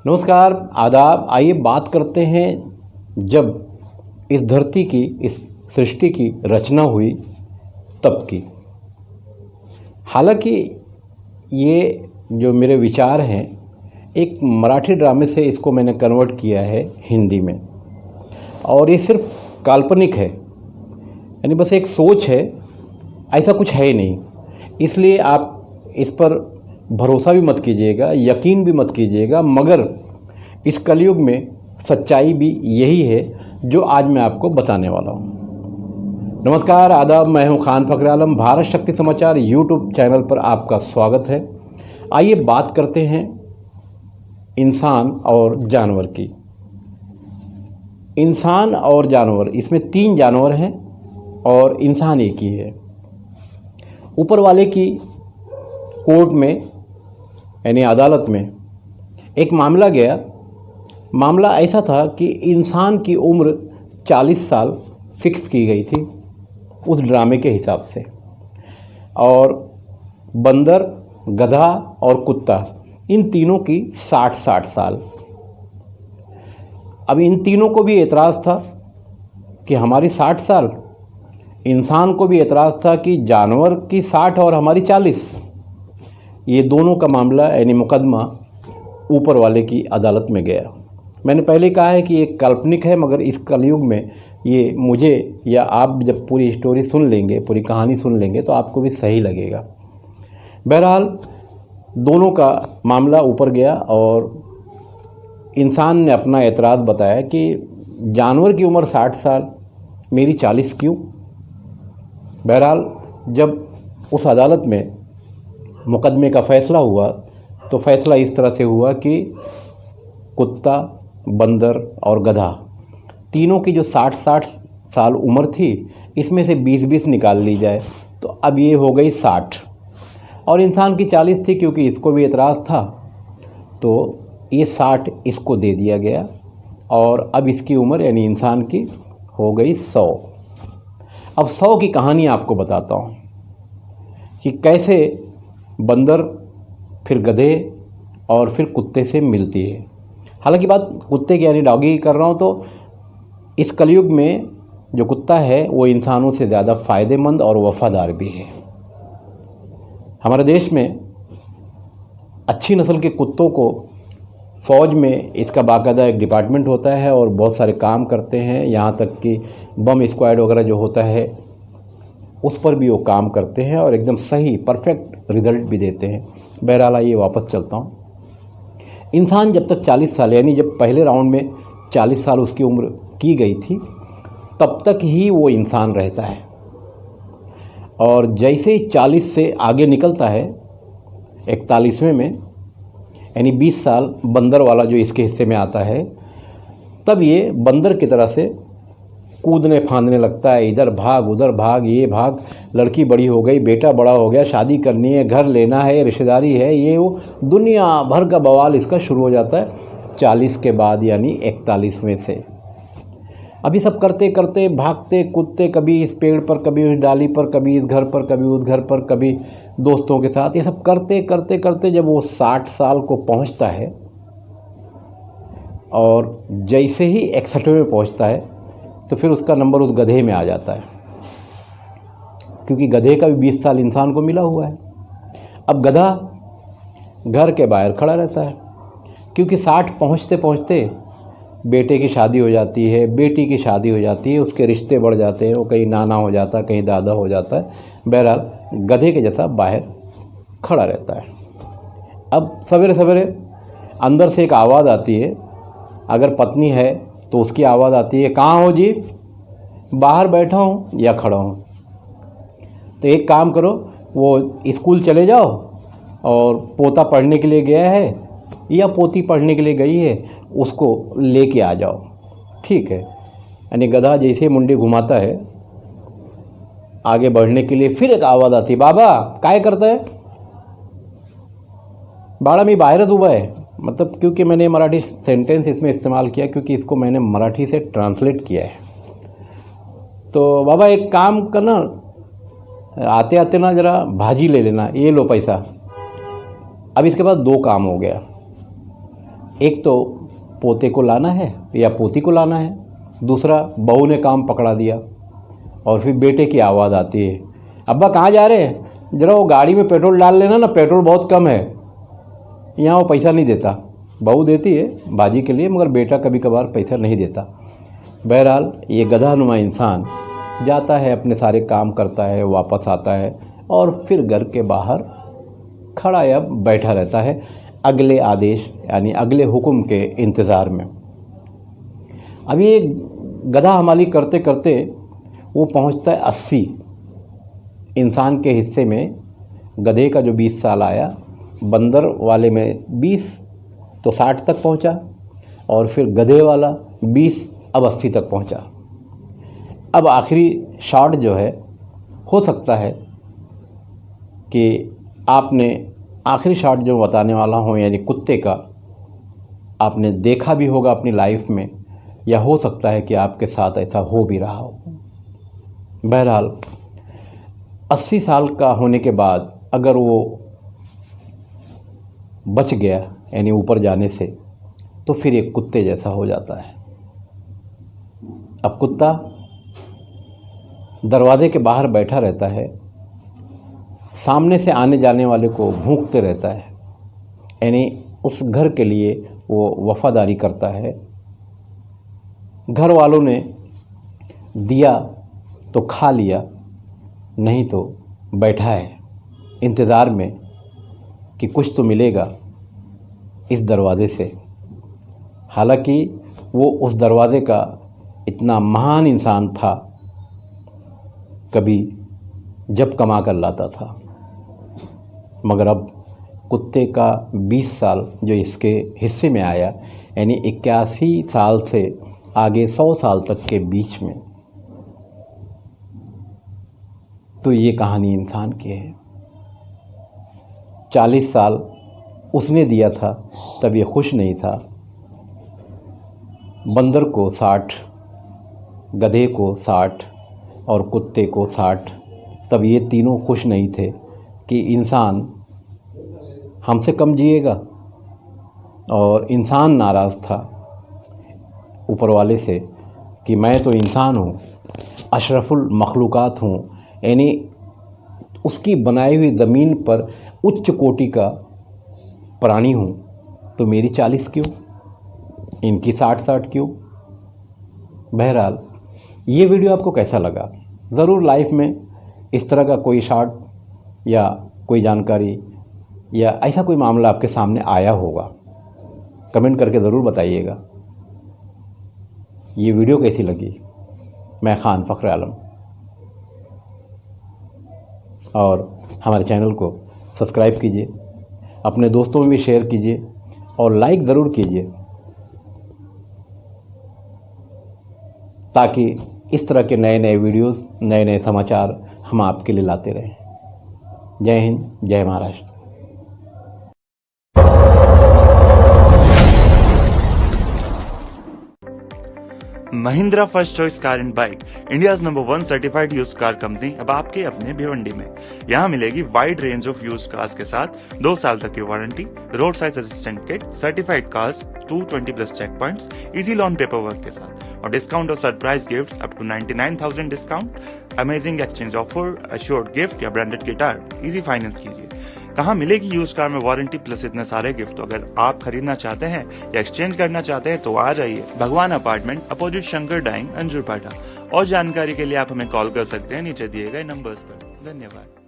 नमस्कार, आदाब। आइए बात करते हैं जब इस धरती की, इस सृष्टि की रचना हुई तब की। हालांकि ये जो मेरे विचार हैं, एक मराठी ड्रामे से इसको मैंने कन्वर्ट किया है हिंदी में, और ये सिर्फ काल्पनिक है, यानी बस एक सोच है, ऐसा कुछ है ही नहीं। इसलिए आप इस पर भरोसा भी मत कीजिएगा, यकीन भी मत कीजिएगा, मगर इस कलयुग में सच्चाई भी यही है जो आज मैं आपको बताने वाला हूँ। नमस्कार, आदाब। मैं हूँ खान फ़खर आलम। भारत शक्ति समाचार यूट्यूब चैनल पर आपका स्वागत है। आइए बात करते हैं इंसान और जानवर की। इंसान और जानवर, इसमें 3 जानवर हैं और इंसान एक ही है। ऊपर वाले की कोर्ट में, यानी अदालत में, एक मामला गया। मामला ऐसा था कि इंसान की उम्र 40 साल फिक्स की गई थी उस ड्रामे के हिसाब से, और बंदर, गधा और कुत्ता, इन तीनों की 60-60 साल। अब इन तीनों को भी एतराज़ था कि हमारी 60 साल, इंसान को भी एतराज़ था कि जानवर की 60 और हमारी 40। ये दोनों का मामला, यानी मुकदमा, ऊपर वाले की अदालत में गया। मैंने पहले कहा है कि ये काल्पनिक है, मगर इस कलयुग में ये मुझे, या आप जब पूरी स्टोरी सुन लेंगे, पूरी कहानी सुन लेंगे, तो आपको भी सही लगेगा। बहरहाल दोनों का मामला ऊपर गया और इंसान ने अपना एतराज़ बताया कि जानवर की उम्र 60 साल, मेरी 40 क्यों। बहरहाल जब उस अदालत में मुकदमे का फ़ैसला हुआ तो फ़ैसला इस तरह से हुआ कि कुत्ता, बंदर और गधा, तीनों की जो 60-60 साल उम्र थी, इसमें से 20-20 निकाल ली जाए तो अब ये हो गई 60, और इंसान की 40 थी। क्योंकि इसको भी एतराज़ था तो ये 60 इसको दे दिया गया, और अब इसकी उम्र, यानी इंसान की, हो गई 100। अब 100 की कहानी आपको बताता हूँ कि कैसे बंदर फिर गधे और फिर कुत्ते से मिलती है। हालांकि बात कुत्ते की, यानी डॉगी की कर रहा हूँ, तो इस कलयुग में जो कुत्ता है वो इंसानों से ज़्यादा फ़ायदेमंद और वफ़ादार भी है। हमारे देश में अच्छी नस्ल के कुत्तों को फ़ौज में इसका बाकायदा एक डिपार्टमेंट होता है और बहुत सारे काम करते हैं। यहाँ तक कि बम स्क्वाड वगैरह जो होता है उस पर भी वो काम करते हैं और एकदम सही परफेक्ट रिज़ल्ट भी देते हैं। बहरहाल आइए वापस चलता हूँ। इंसान जब तक 40 साल, यानी जब पहले राउंड में 40 साल उसकी उम्र की गई थी, तब तक ही वो इंसान रहता है। और जैसे ही 40 से आगे निकलता है, 41वें में, यानी 20 साल बंदर वाला जो इसके हिस्से में आता है, तब ये बंदर की तरह से कूदने फांदने लगता है। इधर भाग, उधर भाग, ये भाग, लड़की बड़ी हो गई, बेटा बड़ा हो गया, शादी करनी है, घर लेना है, रिश्तेदारी है, ये वो दुनिया भर का बवाल इसका शुरू हो जाता है 40 के बाद, यानी 41वें से। अभी सब करते करते, भागते कूदते, कभी इस पेड़ पर, कभी उस डाली पर, कभी इस घर पर, कभी उस घर पर, कभी दोस्तों के साथ, ये सब करते करते करते जब वो 60 साल को पहुंचता है, और जैसे ही 61वें में पहुंचता है तो फिर उसका नंबर उस गधे में आ जाता है, क्योंकि गधे का भी 20 साल इंसान को मिला हुआ है। अब गधा घर के बाहर खड़ा रहता है, क्योंकि 60 पहुंचते पहुंचते बेटे की शादी हो जाती है, बेटी की शादी हो जाती है, उसके रिश्ते बढ़ जाते हैं, वो कहीं नाना हो जाता है, कहीं दादा हो जाता है। बहरहाल गधे के जैसा बाहर खड़ा रहता है। अब सवेरे सवेरे अंदर से एक आवाज़ आती है। अगर पत्नी है तो उसकी आवाज़ आती है, कहाँ हो जी? बाहर बैठा हूँ या खड़ा हूँ। तो एक काम करो, वो स्कूल चले जाओ, और पोता पढ़ने के लिए गया है या पोती पढ़ने के लिए गई है, उसको लेके आ जाओ। ठीक है। यानी गधा जैसे मुंडी घुमाता है आगे बढ़ने के लिए, फिर एक आवाज़ आती है, बाबा काय करता है? बाड़ा मी बाहरच उभा है। मतलब क्योंकि मैंने मराठी सेंटेंस इसमें इस्तेमाल किया, क्योंकि इसको मैंने मराठी से ट्रांसलेट किया है। तो बाबा एक काम करना, आते आते ना ज़रा भाजी ले लेना, ये लो पैसा। अब इसके पास 2 काम हो गया। एक तो पोते को लाना है या पोती को लाना है, दूसरा बहू ने काम पकड़ा दिया और फिर बेटे की आवाज़ आती है, अब्बा कहाँ जा रहे हैं, ज़रा वो गाड़ी में पेट्रोल डाल लेना ना, पेट्रोल बहुत कम है। यहाँ वो पैसा नहीं देता, बहू देती है बाजी के लिए, मगर बेटा कभी कभार पैसा नहीं देता। बहरहाल ये गधानुमा इंसान जाता है, अपने सारे काम करता है, वापस आता है और फिर घर के बाहर खड़ा या बैठा रहता है अगले आदेश यानी अगले हुक्म के इंतज़ार में। अब ये गधा हमाली करते करते वो पहुंचता है 80। इंसान के हिस्से में गधे का जो 20 साल आया, बंदर वाले में 20 तो 60 तक पहुंचा, और फिर गधे वाला 20 अब 80 तक पहुंचा। अब आखिरी शॉट जो है, हो सकता है कि आपने आखिरी शॉट जो बताने वाला हूँ यानी कुत्ते का आपने देखा भी होगा अपनी लाइफ में, या हो सकता है कि आपके साथ ऐसा हो भी रहा हो। बहरहाल 80 साल का होने के बाद अगर वो बच गया यानी ऊपर जाने से, तो फिर एक कुत्ते जैसा हो जाता है। अब कुत्ता दरवाजे के बाहर बैठा रहता है, सामने से आने जाने वाले को भूंकते रहता है, यानी उस घर के लिए वो वफादारी करता है। घर वालों ने दिया तो खा लिया, नहीं तो बैठा है इंतज़ार में कि कुछ तो मिलेगा इस दरवाज़े से। हालांकि वो उस दरवाज़े का इतना महान इंसान था, कभी जब कमा कर लाता था, मगर अब कुत्ते का 20 साल जो इसके हिस्से में आया, यानी 81 साल से आगे 100 साल तक के बीच में, तो ये कहानी इंसान की है। 40 साल उसने दिया था तब ये खुश नहीं था, बंदर को 60, गधे को 60 और कुत्ते को 60, तब ये तीनों खुश नहीं थे कि इंसान हमसे कम जिएगा, और इंसान नाराज़ था ऊपर वाले से कि मैं तो इंसान हूँ, अशरफुल मखलूक़ात हूँ, यानी उसकी बनाई हुई ज़मीन पर उच्च कोटि का प्राणी हूँ, तो मेरी 40 क्यों, इनकी 60 क्यों। बहरहाल ये वीडियो आपको कैसा लगा, ज़रूर लाइफ में इस तरह का कोई शॉट या कोई जानकारी या ऐसा कोई मामला आपके सामने आया होगा, कमेंट करके ज़रूर बताइएगा। ये वीडियो कैसी लगी। मैं खान फ़ख्र आलम, और हमारे चैनल को सब्सक्राइब कीजिए, अपने दोस्तों में भी शेयर कीजिए और लाइक ज़रूर कीजिए, ताकि इस तरह के नए नए वीडियोस, नए नए समाचार हम आपके लिए लाते रहें। जय हिंद, जय Maharashtra. Mahindra first choice car and bike, India's number 1 certified used car company, अब आपके अपने भिवंडी में। यहाँ मिलेगी wide range of used cars के साथ 2 साल तक की warranty, road side assistant kit, certified cars, 220+ check points, easy loan paper work के साथ, और डिस्काउंट और surprise gifts up to 99,000 discount, amazing exchange offer, assured gift या ब्रांडेड गिटार, इजी फाइनेंस कीजिए। कहाँ मिलेगी यूज कार में वारंटी प्लस इतने सारे गिफ्ट। तो अगर आप खरीदना चाहते हैं या एक्सचेंज करना चाहते हैं तो आ जाइए भगवान अपार्टमेंट, अपोजिट शंकर डाइंग, अंजुरपाटा। और जानकारी के लिए आप हमें कॉल कर सकते हैं नीचे दिए गए नंबर्स पर। धन्यवाद।